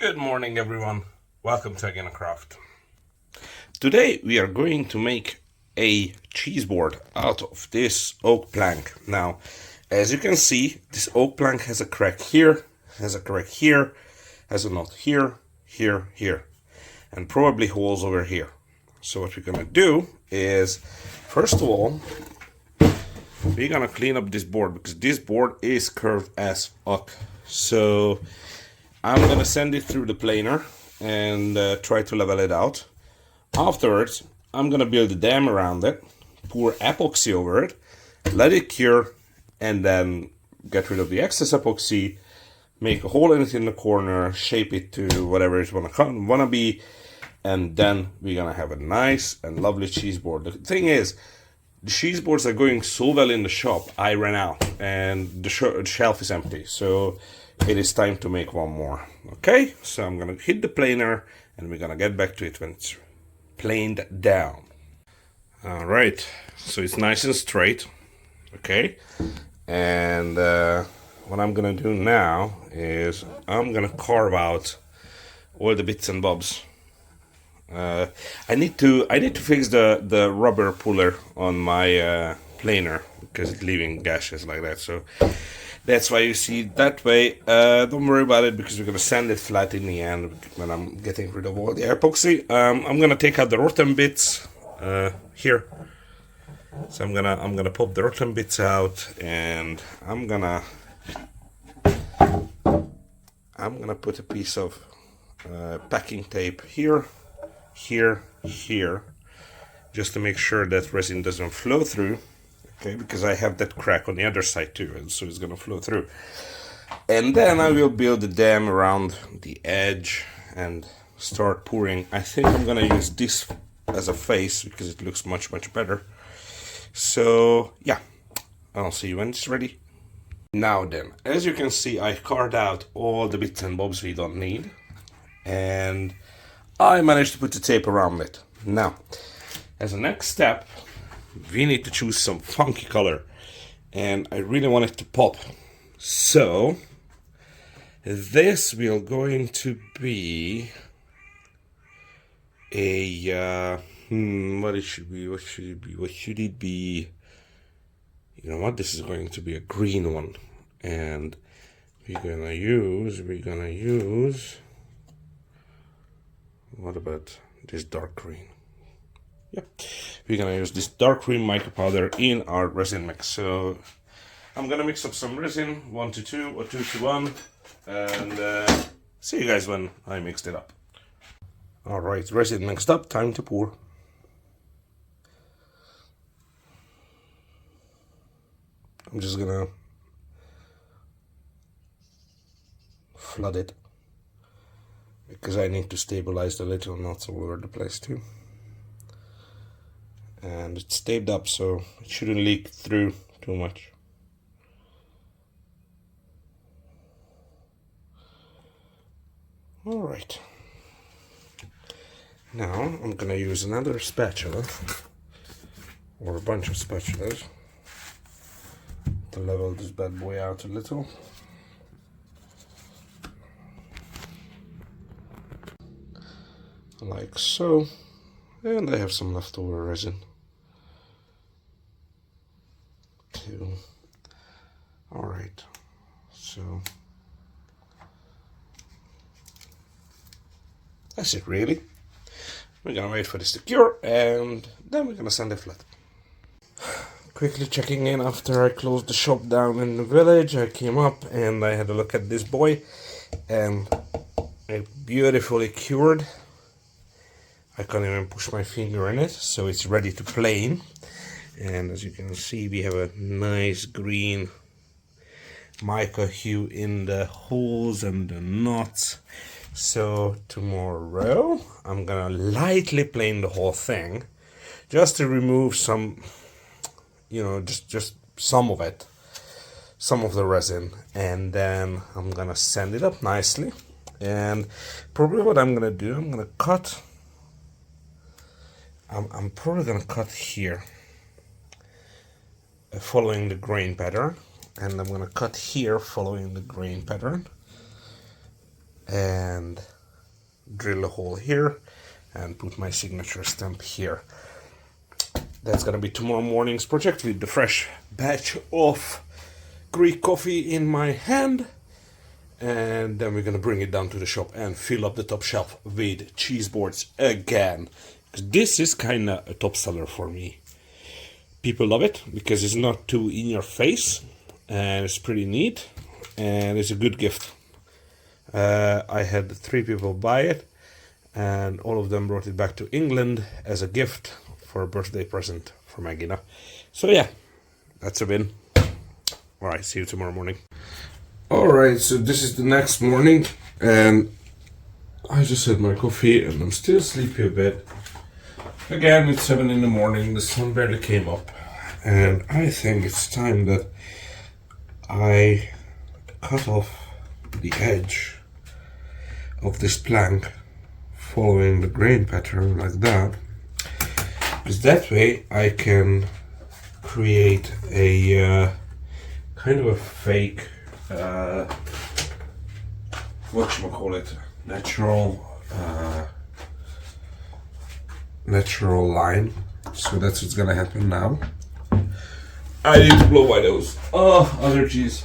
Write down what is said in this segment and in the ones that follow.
Good morning, everyone. Welcome to Again Craft. Today we are going to make a cheese board out of this oak plank. Now, as you can see, this oak plank has a crack here, has a crack here, has a knot here, here, here, and probably holes over here. So what we're gonna do is, first of all, we're gonna clean up this board because this board is curved as fuck. So I'm gonna send it through the planer and try to level it out. Afterwards, I'm gonna build a dam around it, pour epoxy over it, let it cure, and then get rid of the excess epoxy, make a hole in it in the corner, shape it to whatever it wanna be, and then we're gonna have a nice and lovely cheese board. The thing is, the cheese boards are going so well in the shop, I ran out and the shelf is empty. So it is time to make one more. Okay, so I'm gonna hit the planer and we're gonna get back to it when it's planed down. All right, so it's nice and straight. Okay, and what I'm gonna do now is I'm gonna carve out all the bits and bobs. I need to fix the rubber puller on my planer because it's leaving gashes like that. So that's why you see it that way. Don't worry about it because we're gonna sand it flat in the end when I'm getting rid of all the epoxy. I'm gonna take out the rotten bits here. So I'm gonna pop the rotten bits out, and I'm gonna put a piece of packing tape here, here, here, just to make sure that resin doesn't flow through. Okay, because I have that crack on the other side too, and so it's gonna flow through. And then I will build a dam around the edge and start pouring. I think I'm gonna use this as a face because it looks much better. So yeah, I'll see you when it's ready. Now then, as you can see, I carved out all the bits and bobs we don't need, and I managed to put the tape around it. Now, as a next step, we need to choose some funky color, and I really want it to pop. So this will going to be a what should it be? You know what? This is going to be a green one, and we're gonna use. What about this dark green? Yep, we're gonna use this dark green mica powder in our resin mix. So I'm gonna mix up some resin, 1 to 2 or 2 to 1, and see you guys when I mixed it up. All right, resin mixed up, time to pour. I'm just gonna flood it because I need to stabilize the little knots all over the place too. And it's taped up, so it shouldn't leak through too much. All right. Now I'm gonna use another spatula, or a bunch of spatulas, to level this bad boy out a little. Like so. And I have some leftover resin. Alright, so that's it really. We're gonna wait for this to cure, and then we're gonna sand it flat. Quickly checking in after I closed the shop down in the village. I came up and I had a look at this boy, and it beautifully cured. I can't even push my finger in it, so it's ready to plane. And as you can see, we have a nice green mica hue in the holes and the knots. So tomorrow I'm gonna lightly plane the whole thing, just to remove some, you know, just some of it, some of the resin, and then I'm gonna sand it up nicely. And probably what I'm gonna do, I'm gonna cut. I'm probably gonna cut here, following the grain pattern, and I'm gonna cut here following the grain pattern, and drill a hole here and put my signature stamp here. That's gonna be tomorrow morning's project with the fresh batch of Greek coffee in my hand. And then we're gonna bring it down to the shop and fill up the top shelf with cheese boards again. This is kinda a top seller for me. People love it because it's not too in your face and it's pretty neat and it's a good gift. I had 3 people buy it and all of them brought it back to England as a gift for a birthday present for Magina. So yeah, that's a win. Alright, see you tomorrow morning. Alright, so this is the next morning and I just had my coffee and I'm still sleepy a bit. Again, it's 7 in the morning, the sun barely came up and I think it's time that I cut off the edge of this plank following the grain pattern like that, because that way I can create a kind of a fake whatchamacallit, natural line. So that's what's gonna happen now. I need to blow my nose. Oh, allergies.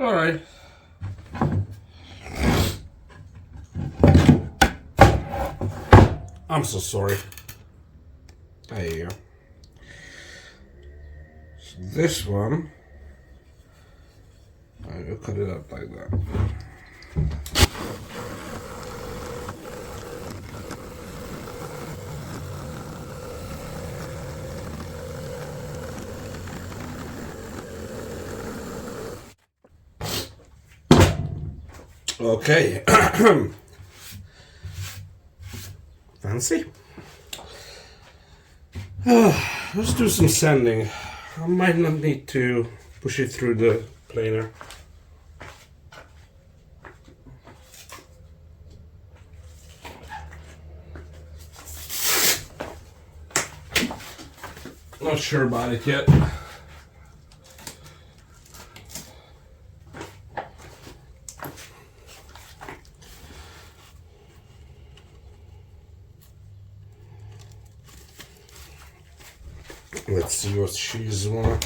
All right. I'm so sorry. There you go. So this one, I will cut it up like that. Okay. Fancy. Let's do some sanding. I might not need to push it through the planer. Not sure about it yet. Let's see what she's want.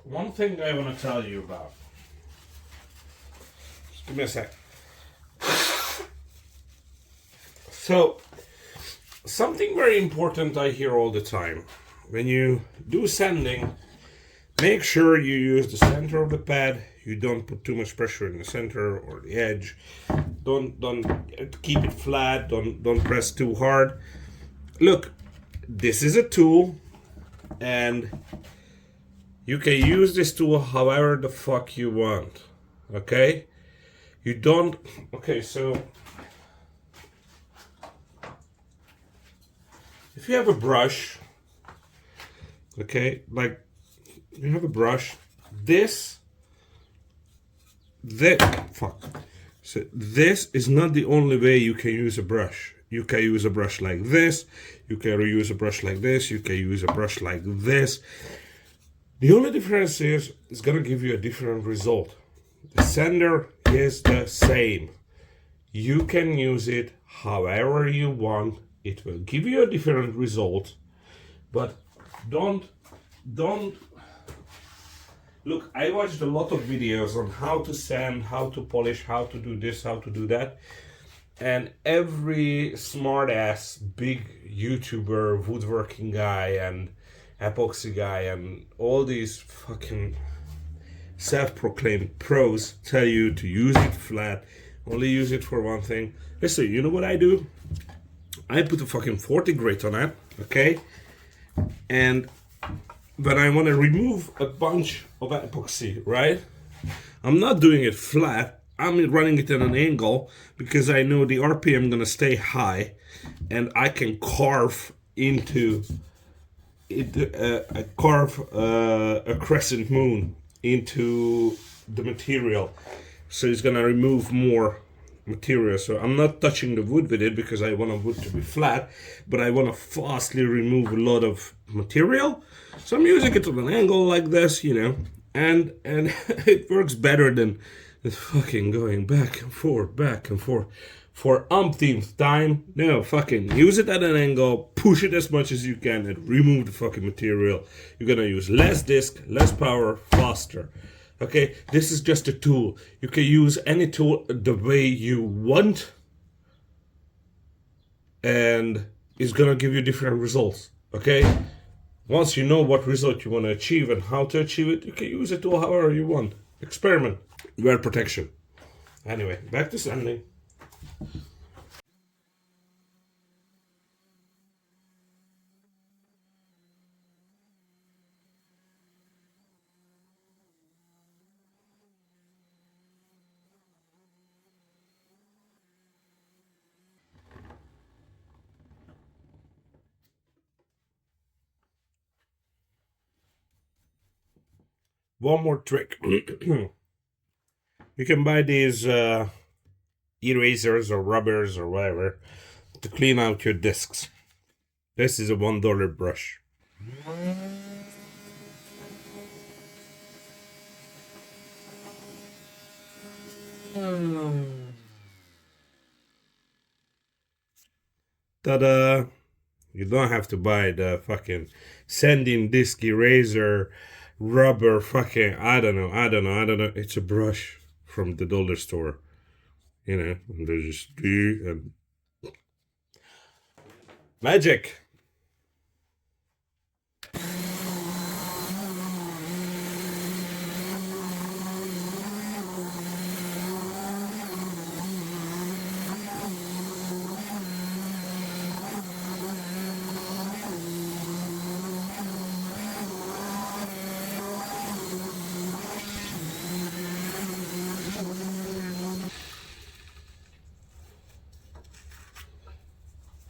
One thing I want to tell you about. Just give me a sec. So, something very important I hear all the time. When you do sanding, make sure you use the center of the pad. You don't put too much pressure in the center or the edge. Don't keep it flat. Don't press too hard. Look, this is a tool, and you can use this tool however the fuck you want. Okay? You don't. Okay, so if you have a brush, okay, like you have a brush, so this is not the only way you can use a brush. You can use a brush like this, you can use a brush like this, you can use a brush like this. The only difference is it's gonna give you a different result. The sander is the same. You can use it however you want. It will give you a different result, but don't look. I watched a lot of videos on how to sand, how to polish, how to do this, how to do that. And every smart-ass big YouTuber, woodworking guy, and epoxy guy, and all these fucking self-proclaimed pros tell you to use it flat, only use it for one thing. Listen, you know what I do? I put a fucking 40 grit on it, okay? And when I want to remove a bunch of epoxy, right? I'm not doing it flat. I'm running it at an angle because I know the RPM gonna stay high, and I can carve into it, a crescent moon into the material, so it's gonna remove more material. So I'm not touching the wood with it because I want the wood to be flat, but I want to fastly remove a lot of material. So I'm using it at an angle like this, you know, and it works better than fucking going back and forth for umpteenth time. No, fucking use it at an angle, push it as much as you can, and remove the fucking material. You're gonna use less disc, less power, faster. Okay, this is just a tool. You can use any tool the way you want, and it's gonna give you different results. Okay, once you know what result you want to achieve and how to achieve it, you can use it tool however you want. Experiment. Wear protection. Anyway, back to sanding. One more trick. You can buy these erasers or rubbers or whatever to clean out your discs. This is a $1 brush. Ta-da! You don't have to buy the fucking sanding disc eraser rubber fucking I don't know. It's a brush from the dollar store. You know, and they just do and magic.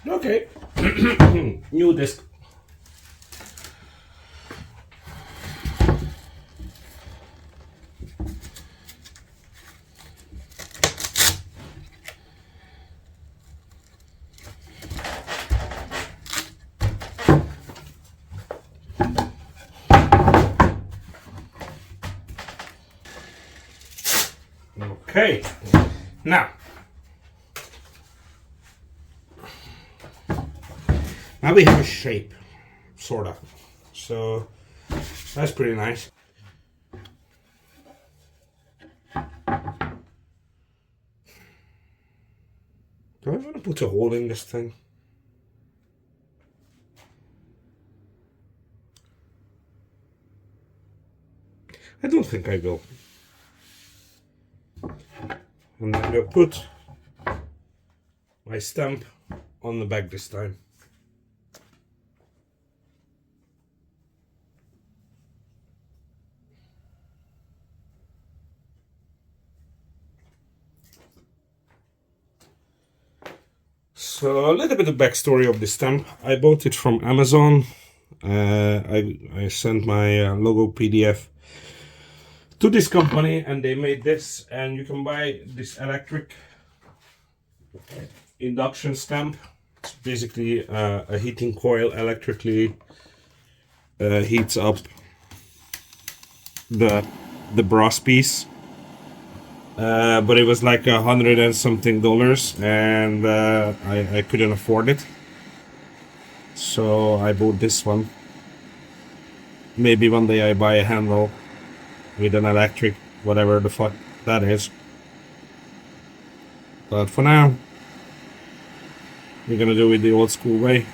Okay. New disc. Okay. Now we have a shape, sorta. So that's pretty nice. Do I want to put a hole in this thing? I don't think I will. And I'm gonna put my stamp on the back this time. So a little bit of backstory of this stamp. I bought it from Amazon. I sent my logo PDF to this company, and they made this. And you can buy this electric induction stamp. It's basically a heating coil electrically heats up the brass piece. But it was like $100 and something, and I couldn't afford it, so I bought this one. Maybe one day I buy a handle with an electric, whatever the fuck that is. But for now, We're gonna do it the old school way.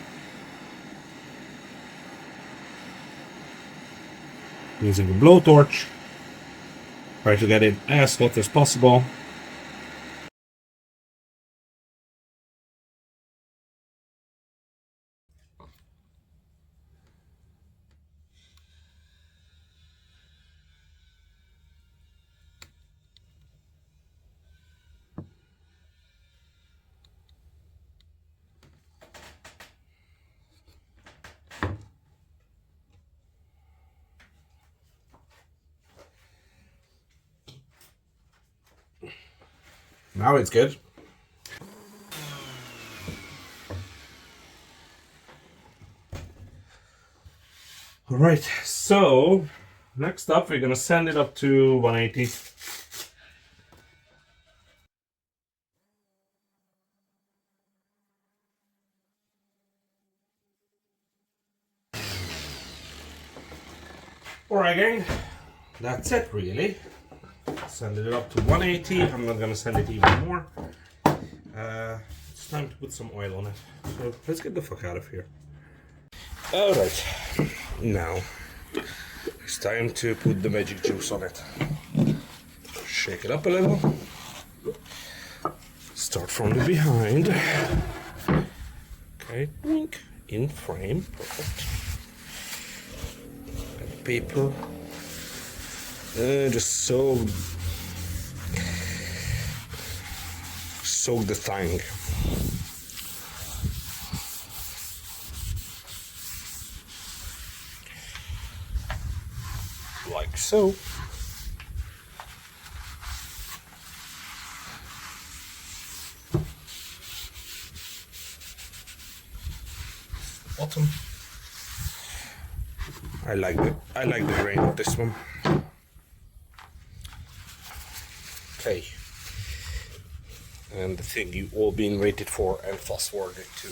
Using a blowtorch. Try to get it as hot as possible. Now it's good. All right, so next up we're gonna send it up to 180. Alright gang, that's it really. Send it up to 180. I'm not gonna send it even more. It's time to put some oil on it. So let's get the fuck out of here. Alright, now it's time to put the magic juice on it. Shake it up a little. Start from the behind. Okay, wink, in frame, perfect. And paper. Just soak the thing. Like so. Bottom. I like the grain of this one. Okay. And the thing you all been waited for and fast forwarded to.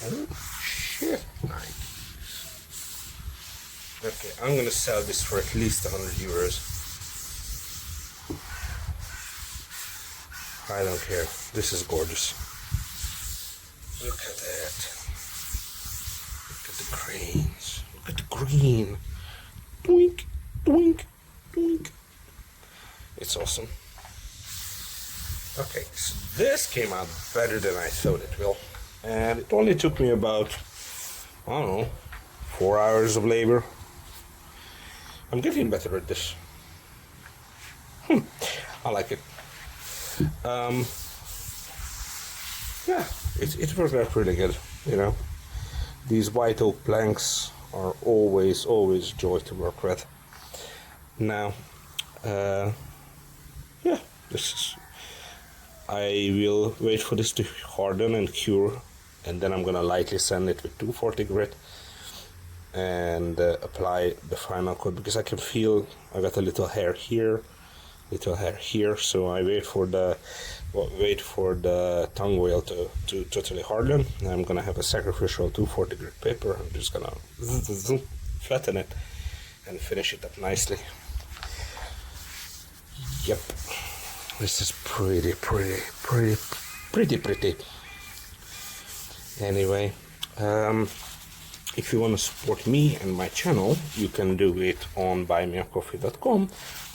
Oh shit, nice. Okay, I'm gonna sell this for at least 100 euros. I don't care. This is gorgeous. Look at that. Look at the grains. Look at the green. Doink, doink, doink. It's awesome. Okay, so this came out better than I thought it will. And it only took me about, I don't know, 4 hours of labor. I'm getting better at this. I like it. Yeah, it worked out pretty good, you know. These white oak planks are always a joy to work with. Now, yeah, I will wait for this to harden and cure, and then I'm gonna lightly sand it with 240 grit and apply the final coat, because I can feel I got a little hair here, so I wait for the tongue wheel to totally harden. I'm gonna have a sacrificial 240 grit paper. I'm just gonna flatten it and finish it up nicely. Yep, this is pretty. Anyway, if you want to support me and my channel, you can do it on buymeacoffee.com,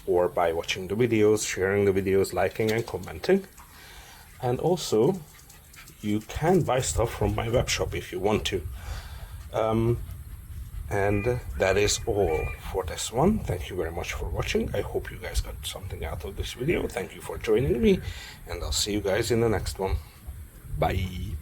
or by watching the videos, sharing the videos, liking and commenting. And also, you can buy stuff from my web shop if you want to. And that is all for this one. Thank you very much for watching. I hope you guys got something out of this video. Thank you for joining me, and I'll see you guys in the next one. Bye.